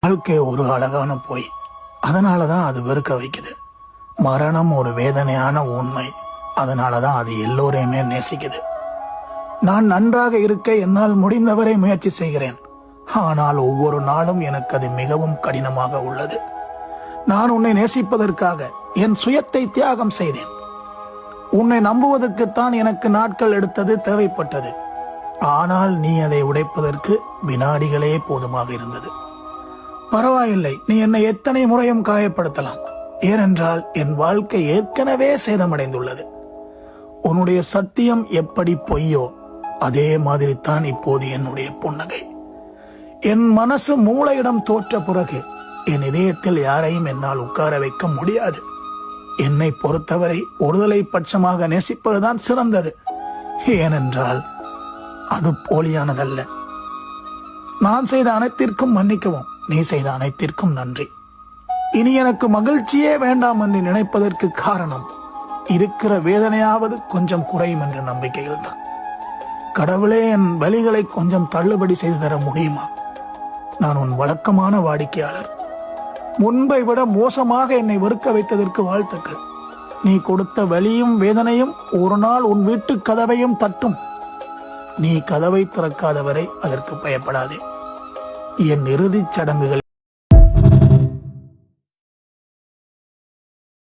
வாழ்க்கை ஒரு அழகான போய், அதனாலதான் அது வெறுக்க வைக்குது. மரணம் ஒரு வேதனையான உண்மை, அதனாலதான் அது எல்லோரையுமே நேசிக்குது. நான் நன்றாக இருக்க என்னால் முடிந்தவரை முயற்சி செய்கிறேன். ஆனால் ஒவ்வொரு நாளும் எனக்கு அது மிகவும் கடினமாக உள்ளது. நான் உன்னை நேசிப்பதற்காக என் சுயத்தை தியாகம் செய்தேன். உன்னை நம்புவதற்குத்தான் எனக்கு நாட்கள் எடுத்தது, தேவைப்பட்டது. ஆனால் நீ அதை உடைப்பதற்கு வினாடிகளே போதுமாக இருந்தது. பரவாயில்லை, நீ என்னை எத்தனை முறையும் காயப்படுத்தலாம். ஏனென்றால் என் வாழ்க்கை ஏற்கனவே சேதமடைந்துள்ளது. உன்னுடைய சத்தியம் எப்படி பொய்யோ அதே மாதிரி தான் இப்போது என்னுடைய புன்னகை. என் மனசு மூளையிடம் தோற்ற பிறகு என் இதயத்தில் யாரையும் என்னால் உட்கார வைக்க முடியாது. என்னை பொறுத்தவரை ஒருதலை பட்சமாக நேசிப்பதுதான் சிறந்தது. ஏனென்றால் அது போலியானதல்ல. நான் செய்த அனைத்திற்கும் மன்னிக்கவும், நீ செய்த அனைத்திற்கும் நன்றி. இனி எனக்கு மகிழ்ச்சியே வேண்டாம் என்று நினைப்பதற்கு காரணம், இருக்கிற வேதனையாவது கொஞ்சம் குறையும் என்ற நம்பிக்கையில் தான். கடவுளே, என் வலிகளை கொஞ்சம் தள்ளுபடி செய்து தர முடியுமா? நான் உன் வழக்கமான வாடிக்கையாளர். முன்பை விட மோசமாக என்னை வெறுக்க வைத்ததற்கு வாழ்த்துக்கள். நீ கொடுத்த வலியும் வேதனையும் ஒரு நாள் உன் வீட்டு கதவையும் தட்டும். நீ கதவை திறக்காதவரை அதற்கு பயப்படாதே. என் இறுதிச் சடங்குகள்